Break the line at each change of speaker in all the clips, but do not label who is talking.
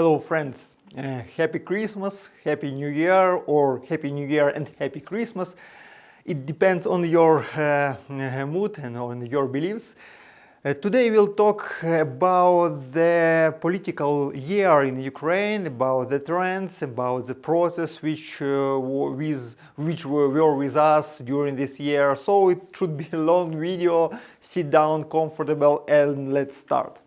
Hello friends, Happy Christmas, Happy New Year, or Happy New Year and Happy Christmas. It depends on your mood and on your beliefs. Today we'll talk about the political year in Ukraine, about the trends, about the process which were with us during this year. So it should be a long video. Sit down, comfortable, and let's start.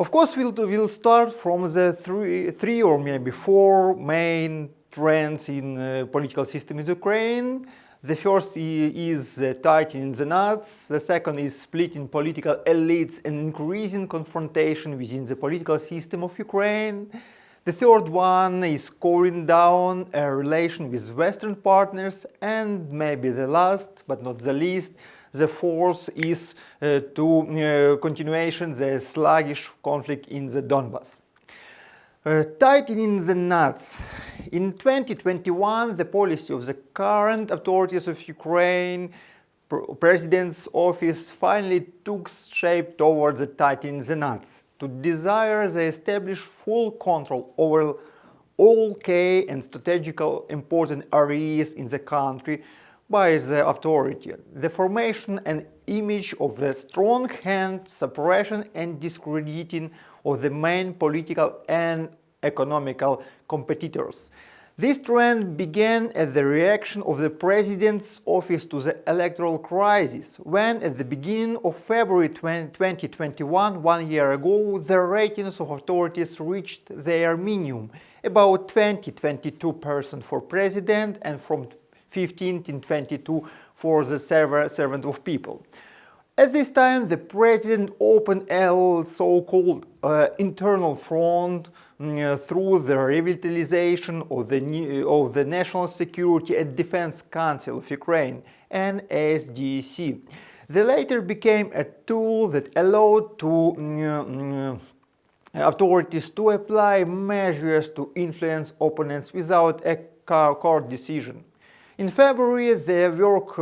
Of course, we'll start from the three or maybe four main trends in political system in Ukraine. The first is tightening the knots. The second is splitting political elites and increasing confrontation within the political system of Ukraine. The third one is cooling down a relation with Western partners. And maybe the last, but not the least, the fourth is continuation the sluggish conflict in the Donbass. Tightening the knots. In 2021, the policy of the current authorities of Ukraine, President's office, finally took shape towards the tightening the knots. To desire they establish full control over all key and strategical important areas in the country by the authority, the formation and image of the strong hand, suppression and discrediting of the main political and economical competitors. This trend began as the reaction of the President's office to the electoral crisis, when at the beginning of February 2021, 1 year ago, the ratings of authorities reached their minimum, about 20-22% for President and from 15-22 for the servant of people. At this time, the President opened a so-called internal front through the revitalization of the National Security and Defense Council of Ukraine, NSDC. The latter became a tool that allowed to authorities to apply measures to influence opponents without a court decision. In February, the work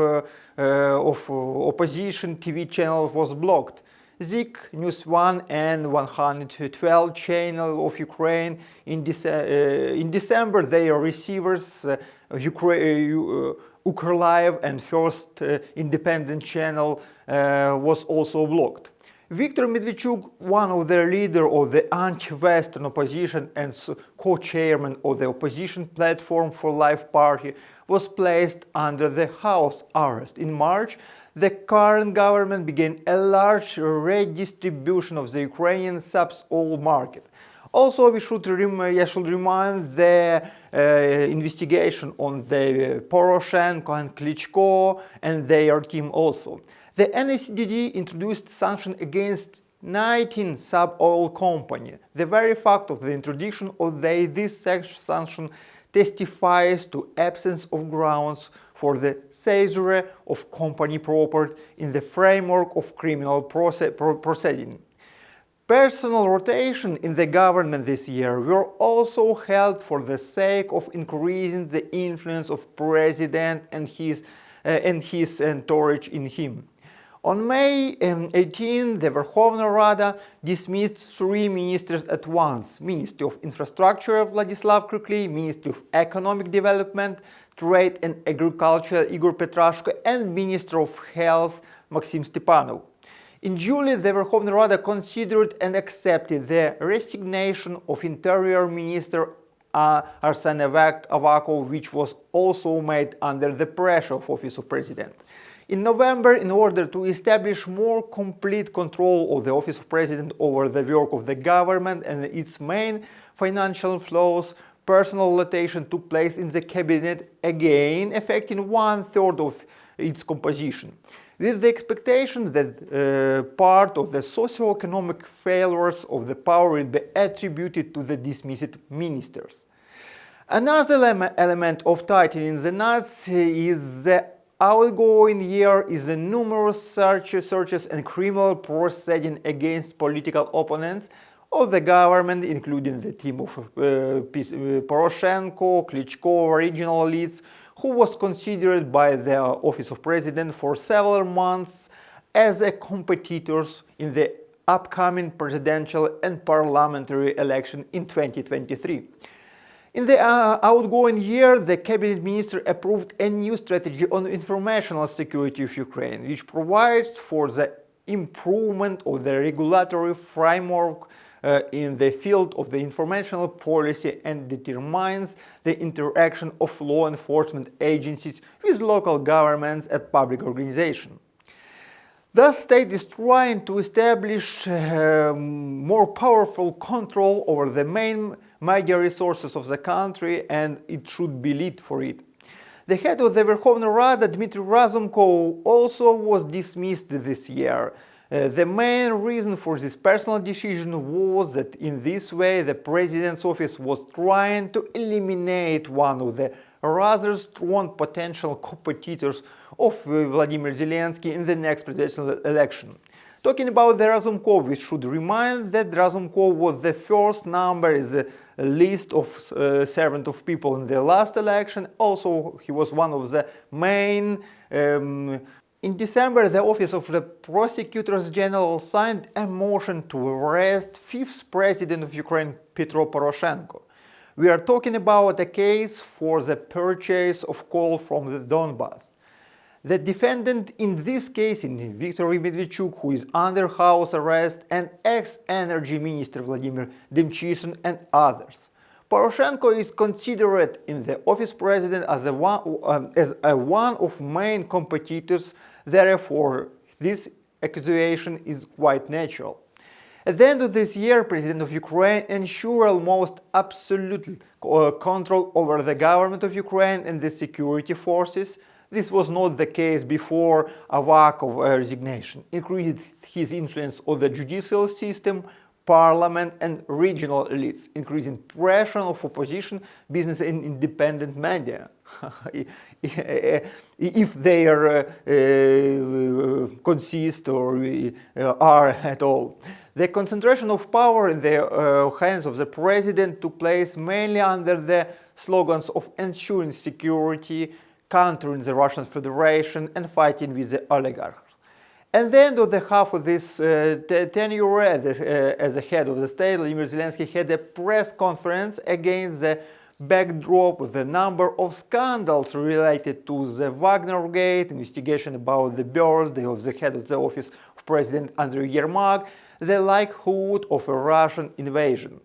of opposition TV channel was blocked. Zik, News 1 and 112 channel of Ukraine in December, their receivers, Ukrlive and First Independent channel was also blocked. Viktor Medvedchuk, one of the leaders of the anti-Western opposition and co-chairman of the opposition Platform for Life party, was placed under the house arrest. In March, the current government began a large redistribution of the Ukrainian subs-oil market. Also, I should remind the investigation on the Poroshenko and Klitschko and their team also. The NSDC introduced sanctions against 19 sub-oil companies. The very fact of the introduction of this sanction testifies to absence of grounds for the seizure of company property in the framework of criminal proceeding. Personal rotation in the government this year were also held for the sake of increasing the influence of President and his entourage in him. On May 18, the Verkhovna Rada dismissed 3 ministers at once: Ministry of Infrastructure Vladislav Krikly, Ministry of Economic Development, Trade and Agriculture Igor Petrashko, and Minister of Health Maxim Stepanov. In July, the Verkhovna Rada considered and accepted the resignation of Interior Minister Arsen Avakov, which was also made under the pressure of Office of President. In November, in order to establish more complete control of the Office of President over the work of the government and its main financial flows, personal rotation took place in the cabinet, again affecting 1/3 of its composition, with the expectation that part of the socio-economic failures of the power will be attributed to the dismissed ministers. Another element of tightening the knots is the outgoing year is the numerous searches and criminal proceedings against political opponents of the government, including the team of Poroshenko, Klitschko, regional elites, who was considered by the Office of President for several months as competitors in the upcoming presidential and parliamentary election in 2023. In the outgoing year, the cabinet minister approved a new strategy on informational security of Ukraine, which provides for the improvement of the regulatory framework in the field of the informational policy and determines the interaction of law enforcement agencies with local governments and public organizations. The state is trying to establish more powerful control over the main media resources of the country, and it should be lead for it. The head of the Verkhovna Rada, Dmitry Razumkov, also was dismissed this year. The main reason for this personal decision was that in this way the president's office was trying to eliminate one of the rather strong potential competitors of Vladimir Zelensky in the next presidential election. Talking about the Razumkov, we should remind that Razumkov was the first number in the list of servant of people in the last election. Also, he was one of the main. In December, the Office of the Prosecutors General signed a motion to arrest fifth president of Ukraine, Petro Poroshenko. We are talking about a case for the purchase of coal from the Donbass. The defendant in this case is Viktor Medvedchuk, who is under house arrest, and ex-energy minister Vladimir Demchyshin and others. Poroshenko is considered in the office president as one of main competitors, therefore this accusation is quite natural. At the end of this year, President of Ukraine ensured almost absolute control over the government of Ukraine and the security forces. This was not the case before Avakov resignation. Increased his influence on the judicial system, parliament and regional elites, increasing pressure of opposition, business and independent media, if they are consist or are at all. The concentration of power in the hands of the president took place mainly under the slogans of ensuring security, countering the Russian Federation and fighting with the oligarchs. At the end of the half of this tenure as the head of the state, Vladimir Zelensky had a press conference against the backdrop of the number of scandals related to the Wagnergate, investigation about the birthday of the head of the office of President Andriy Yermak, the likelihood of a Russian invasion,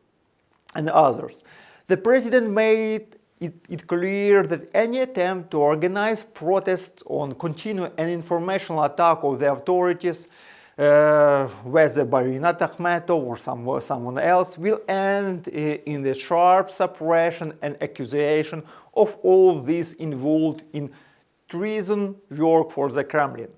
and others. The president made it clear that any attempt to organize protests on continue an informational attack of the authorities, whether by Rinat Akhmetov or someone else, will end in the sharp suppression and accusation of all these involved in treason work for the Kremlin.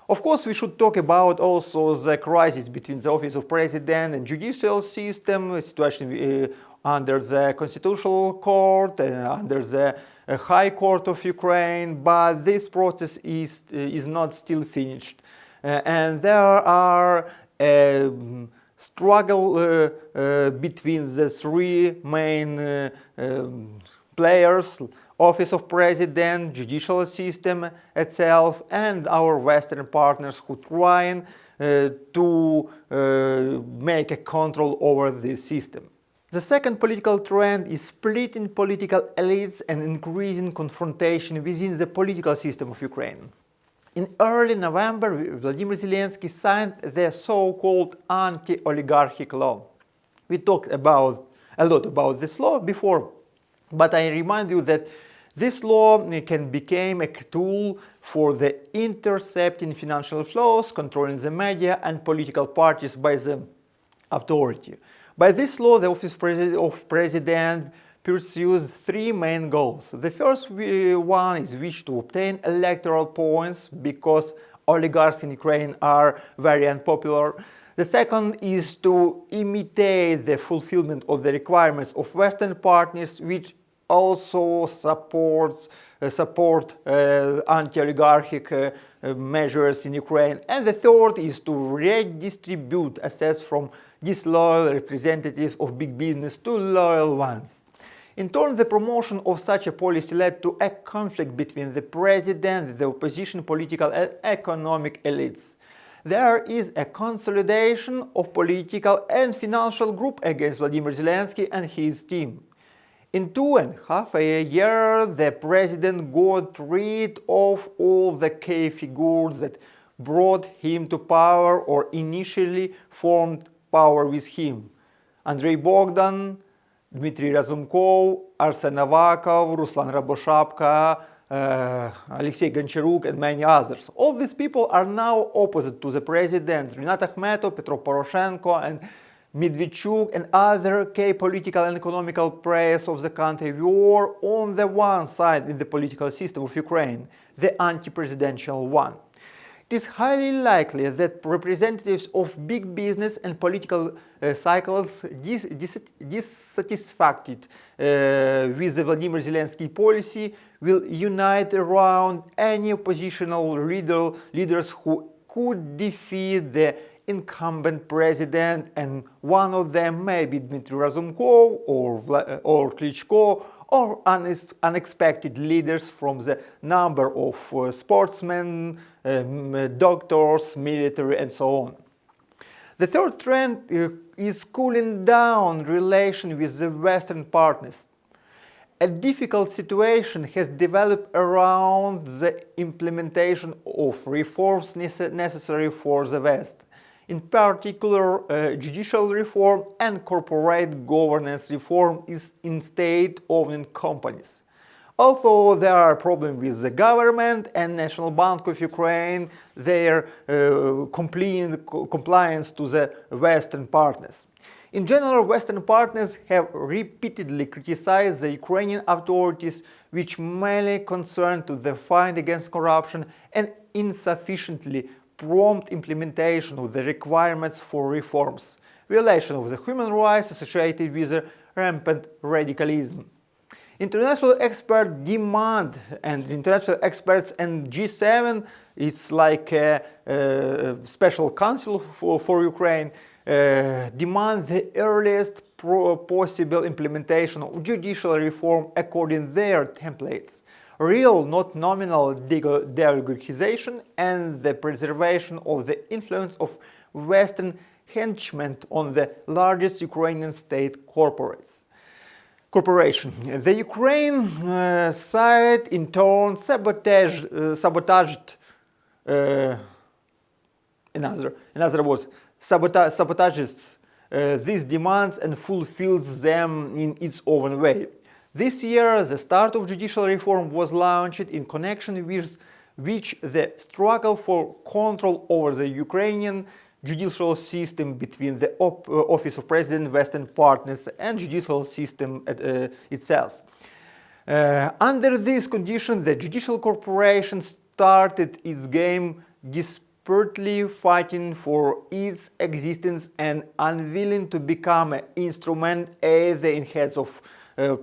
Of course, we should talk about also the crisis between the office of president and judicial system, situation under the Constitutional Court, under the High Court of Ukraine, but this process is not still finished. And there are struggle between the three main players: Office of President, judicial system itself, and our Western partners who trying to make a control over this system. The second political trend is splitting political elites and increasing confrontation within the political system of Ukraine. In early November, Vladimir Zelensky signed the so-called anti-oligarchic law. We talked a lot about this law before, but I remind you that this law can become a tool for the intercepting financial flows, controlling the media and political parties by the authority. By this law, the Office of President pursues three main goals. The first one is wish to obtain electoral points because oligarchs in Ukraine are very unpopular. The second is to imitate the fulfillment of the requirements of Western partners, which also support anti-oligarchic measures in Ukraine. And the third is to redistribute assets from disloyal representatives of big business to loyal ones. In turn, the promotion of such a policy led to a conflict between the president and the opposition political and economic elites. there is a consolidation of political and financial group against Vladimir Zelensky and his team. In 2.5 years, the president got rid of all the key figures that brought him to power or initially formed power with him. Andrei Bogdan, Dmitry Razumkov, Arsen Avakov, Ruslan Raboshapka, Alexei Goncharuk and many others. All these people are now opposite to the president. Rinat Akhmetov, Petro Poroshenko and Medvedchuk and other key political and economical players of the country were on the one side in the political system of Ukraine, the anti-presidential one. It is highly likely that representatives of big business and political cycles dissatisfied with the Vladimir Zelensky policy will unite around any oppositional leaders who could defeat the incumbent president, and one of them may be Dmitry Razumkov or Klitschko, or unexpected leaders from the number of sportsmen, doctors, military and so on. The third trend is cooling down relations with the Western partners. A difficult situation has developed around the implementation of reforms necessary for the West. In particular, judicial reform and corporate governance reform in state-owned companies. Although there are problems with the government and National Bank of Ukraine, their compliance to the Western partners. In general, Western partners have repeatedly criticized the Ukrainian authorities, which mainly concern to the fight against corruption and insufficiently prompt implementation of the requirements for reforms, violation of the human rights associated with the rampant radicalism. International experts demand, and international experts and G7, it's like a special council for Ukraine, demand the earliest possible implementation of judicial reform according to their templates. Real, not nominal de-oligarchization and the preservation of the influence of Western henchmen on the largest Ukrainian state corporation. The Ukraine side in turn sabotages these demands and fulfills them in its own way. This year, the start of judicial reform was launched in connection with which the struggle for control over the Ukrainian judicial system between the Office of President, Western partners and judicial system itself. Under these conditions, the judicial corporation started its game desperately fighting for its existence and unwilling to become an instrument either in hands of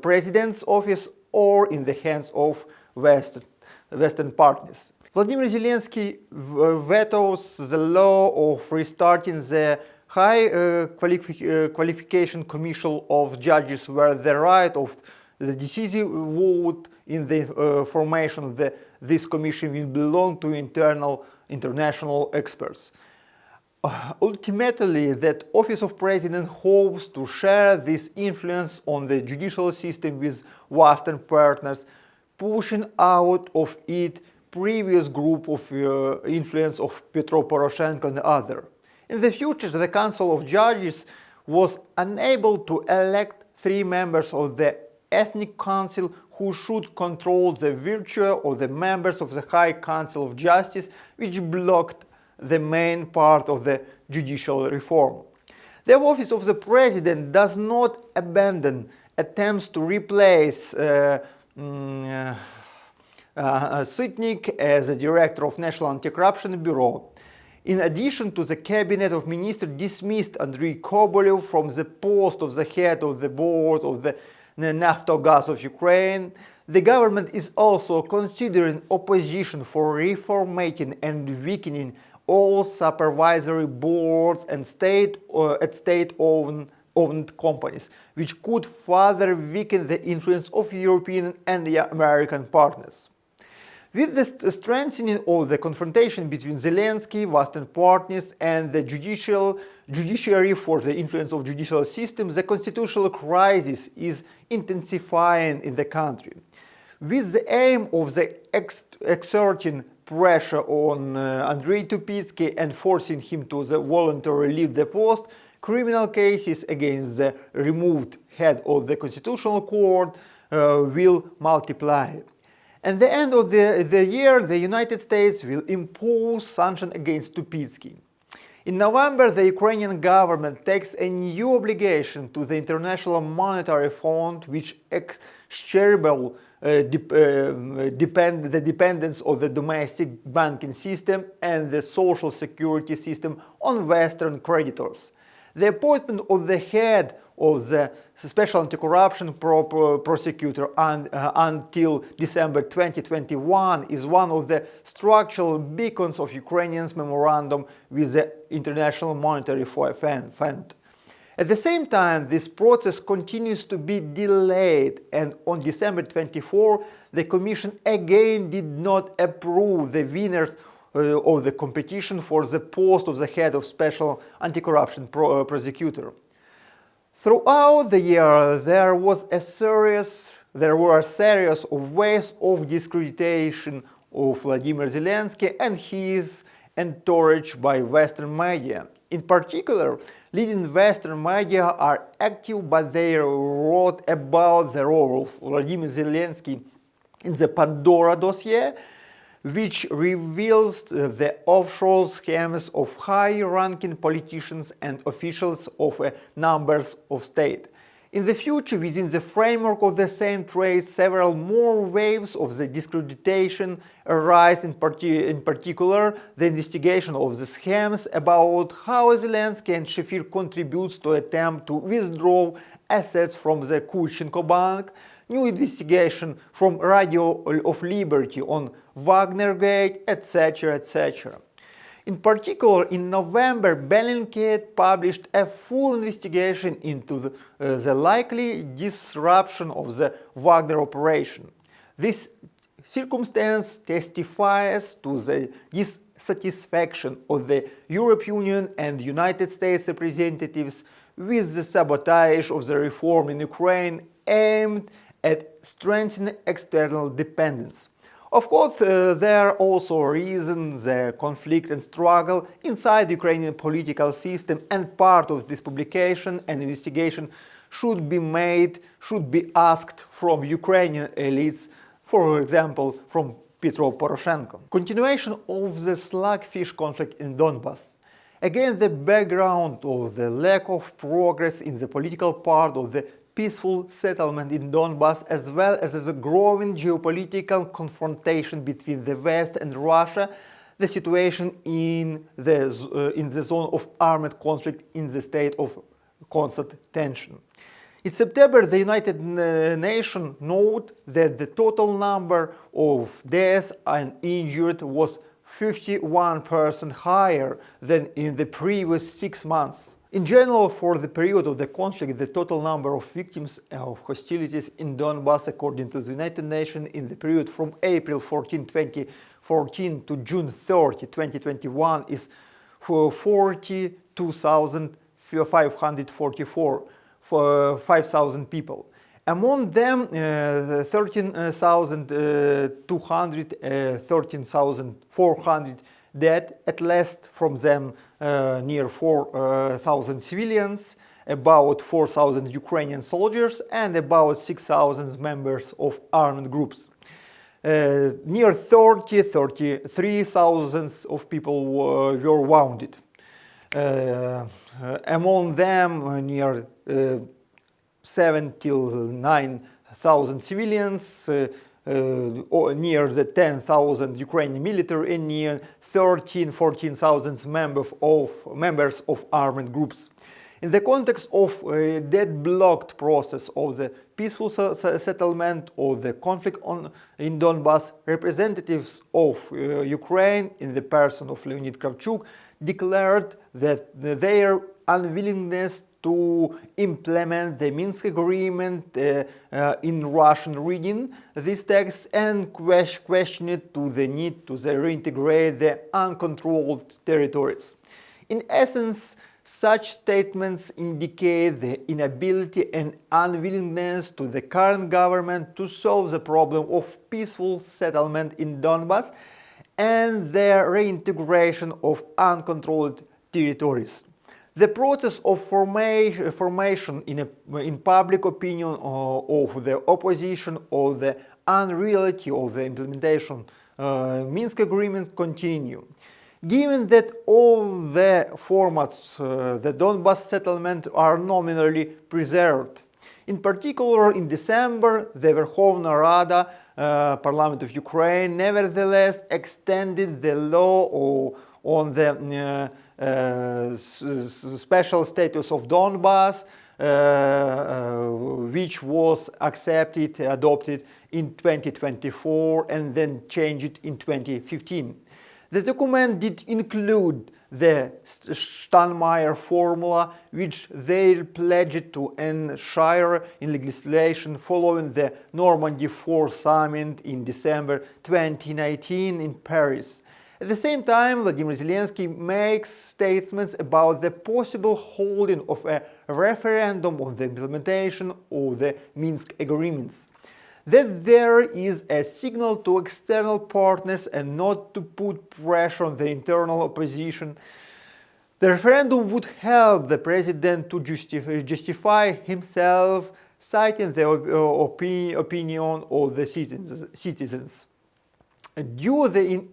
President's office or in the hands of Western partners. Vladimir Zelensky vetoes the law of restarting the High Qualification Commission of Judges, where the right of the decisive vote in the formation of this commission will belong to international experts. Ultimately, that Office of President hopes to share this influence on the judicial system with Western partners, pushing out of it previous group of influence of Petro Poroshenko and others. In the future, the Council of Judges was unable to elect 3 members of the Ethnic Council who should control the virtue of the members of the High Council of Justice, which blocked the main part of the judicial reform. The Office of the President does not abandon attempts to replace Sitnik as a director of National Anti-Corruption Bureau. In addition to the Cabinet of Ministers dismissed Andrei Kobolev from the post of the head of the board of the Naftogaz of Ukraine, the government is also considering opposition for reformatting and weakening all supervisory boards and state-owned companies, which could further weaken the influence of European and American partners. With the strengthening of the confrontation between Zelensky, Western partners, and the judiciary for the influence of judicial system, the constitutional crisis is intensifying in the country. With the aim of exerting pressure on Andrei Tupitsky and forcing him to voluntarily leave the post, criminal cases against the removed head of the Constitutional Court will multiply. At the end of the year, the United States will impose sanctions against Tupitsky. In November, the Ukrainian government takes a new obligation to the International Monetary Fund, which execrable the dependence of the domestic banking system and the social security system on Western creditors. The appointment of the head of the Special Anti-Corruption Prosecutor until December 2021 is one of the structural beacons of Ukrainians' memorandum with the International Monetary Fund. At the same time, this process continues to be delayed, and on December 24, the Commission again did not approve the winners of the competition for the post of the head of Special Anti-Corruption Prosecutor. Throughout the year, there were a series of waves of discreditation of Vladimir Zelensky and his entourage by Western media. In particular, leading Western media are active, but they wrote about the role of Vladimir Zelensky in the Pandora dossier, which reveals the offshore schemes of high-ranking politicians and officials of a number of states. In the future, within the framework of the same trade, several more waves of the discreditation arise, in particular the investigation of the schemes about how Zelensky and Shefir contributes to attempt to withdraw assets from the Kurchenko bank, new investigation from Radio of Liberty on Wagnergate, etc., etc. In particular, in November, Bellingcat published a full investigation into the likely disruption of the Wagner operation. This circumstance testifies to the dissatisfaction of the European Union and United States representatives with the sabotage of the reform in Ukraine aimed at strengthening external dependence. Of course, there are also reasons the conflict and struggle inside the Ukrainian political system, and part of this publication and investigation should be asked from Ukrainian elites, for example, from Petro Poroshenko. Continuation of the sluggish conflict in Donbass. Again, the background of the lack of progress in the political part of the peaceful settlement in Donbass, as well as the growing geopolitical confrontation between the West and Russia, the situation in the zone of armed conflict in the state of constant tension. In September, the United Nations noted that the total number of deaths and injured was 51% higher than in the previous 6 months. In general, for the period of the conflict, the total number of victims of hostilities in Donbass, according to the United Nations, in the period from April 14, 2014 to June 30, 2021 is 42,544 for 5,000 people. Among them, 13,200, 13,400 dead, at least from them near 4,000 civilians, about 4,000 Ukrainian soldiers, and about 6,000 members of armed groups. Near 33,000 of people were wounded. Among them, near 7,000 till 9,000 civilians, near the 10,000 Ukrainian military, and near 14,000 members of armed groups. In the context of a deadlocked process of the peaceful settlement of the conflict in Donbass, representatives of Ukraine, in the person of Leonid Kravchuk, declared that their unwillingness to implement the Minsk agreement in Russian reading this text and questioned to the need to reintegrate the uncontrolled territories. In essence, such statements indicate the inability and unwillingness to the current government to solve the problem of peaceful settlement in Donbass and the reintegration of uncontrolled territories. The process of formation in public opinion of the opposition of the unreality of the implementation Minsk agreement continue. Given that all the formats the Donbass settlement are nominally preserved. In particular, in December, the Verkhovna Rada, Parliament of Ukraine, nevertheless extended the law on the special status of Donbass, which was adopted in 2024 and then changed in 2015. The document did include the Steinmeier formula, which they pledged to enshrine in legislation following the Normandy 4 summit in December 2019 in Paris. At the same time, Vladimir Zelensky makes statements about the possible holding of a referendum on the implementation of the Minsk agreements. That there is a signal to external partners and not to put pressure on the internal opposition. The referendum would help the president to justify himself, citing the opinion of the citizens. Due to the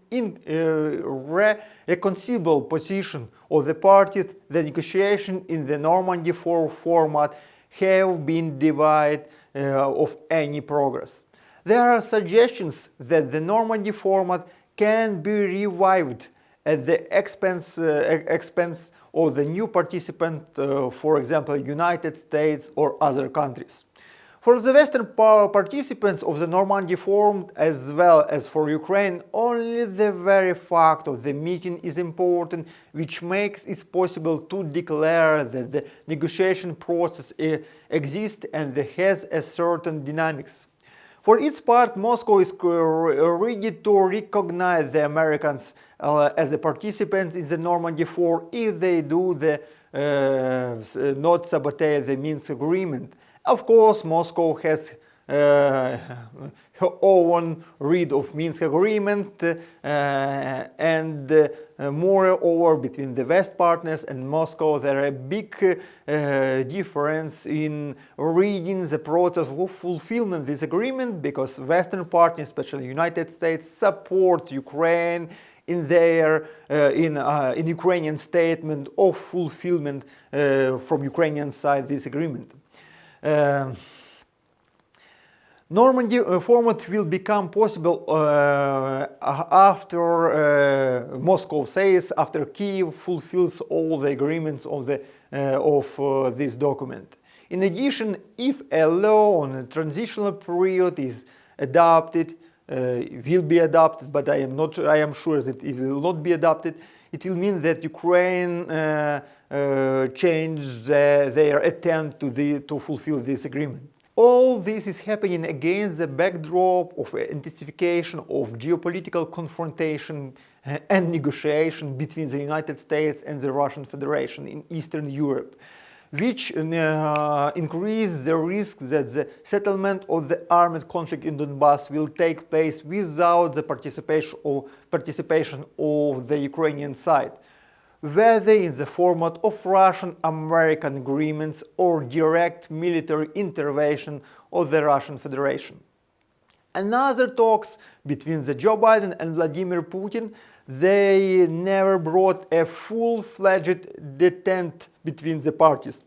irreconcilable position of the parties, the negotiations in the Normandy 4 format have been divided of any progress. There are suggestions that the Normandy format can be revived at the expense of the new participant, for example, United States or other countries. For the Western participants of the Normandy Forum, as well as for Ukraine, only the very fact of the meeting is important, which makes it possible to declare that the negotiation process exists and has a certain dynamics. For its part, Moscow is ready to recognize the Americans as the participants in the Normandy Forum if they do not sabotage the Minsk agreement. Of course, Moscow has her own read of Minsk agreement, and moreover, between the West partners and Moscow, there are a big difference in reading the process of fulfillment of this agreement, because Western partners, especially United States, support Ukraine in their in Ukrainian statement of fulfillment from Ukrainian side this agreement. Normandy format will become possible after Moscow says, after Kyiv fulfills all the agreements of this document. In addition, if a law on a transitional period is adopted, will be adopted, but I am sure that it will not be adopted, it will mean that Ukraine change their attempt to fulfill this agreement. All this is happening against the backdrop of intensification of geopolitical confrontation and negotiation between the United States and the Russian Federation in Eastern Europe, which increase the risk that the settlement of the armed conflict in Donbass will take place without the participation of the Ukrainian side, whether in the format of Russian-American agreements or direct military intervention of the Russian Federation. Another talks between the Joe Biden and Vladimir Putin, they never brought a full-fledged detente between the parties.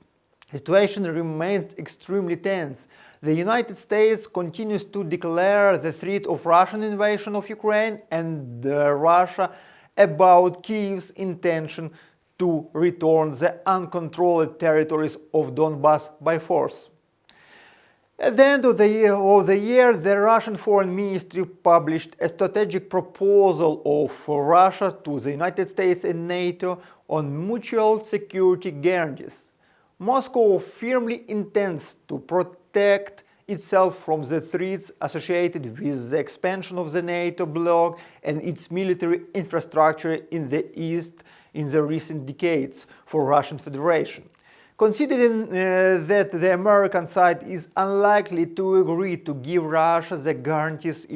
The situation remains extremely tense. The United States continues to declare the threat of Russian invasion of Ukraine and Russia about Kyiv's intention to return the uncontrolled territories of Donbass by force. At the end of the year, the Russian Foreign Ministry published a strategic proposal of Russia to the United States and NATO on mutual security guarantees. Moscow firmly intends to protect itself from the threats associated with the expansion of the NATO bloc and its military infrastructure in the East in the recent decades for Russian Federation. Considering that the American side is unlikely to agree to give Russia the guarantees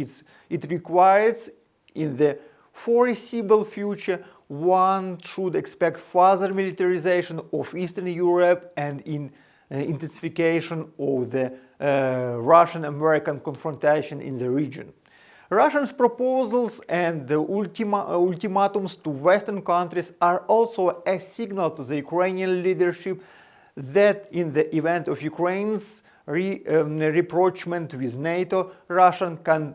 it requires in the foreseeable future, one should expect further militarization of Eastern Europe and intensification of the Russian-American confrontation in the region. Russia's proposals and the ultimatums to Western countries are also a signal to the Ukrainian leadership that in the event of Ukraine's rapprochement with NATO, Russia can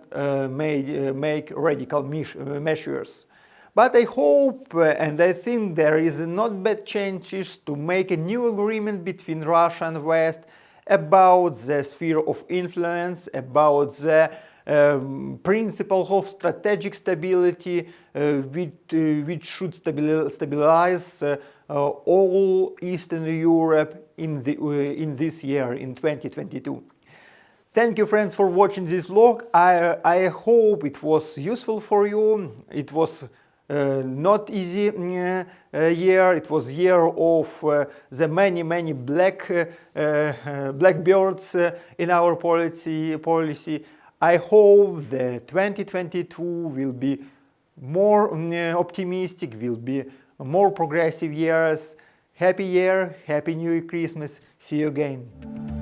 make radical measures. But I hope and I think there is not bad chances to make a new agreement between Russia and West about the sphere of influence, about the principle of strategic stability, which should stabilize all Eastern Europe in this year, in 2022. Thank you, friends, for watching this vlog. I hope it was useful for you. It was not easy year. It was year of the many blackbirds in our policy. I hope that 2022 will be more optimistic, will be more progressive years. Happy year, happy New Year, Christmas. See you again.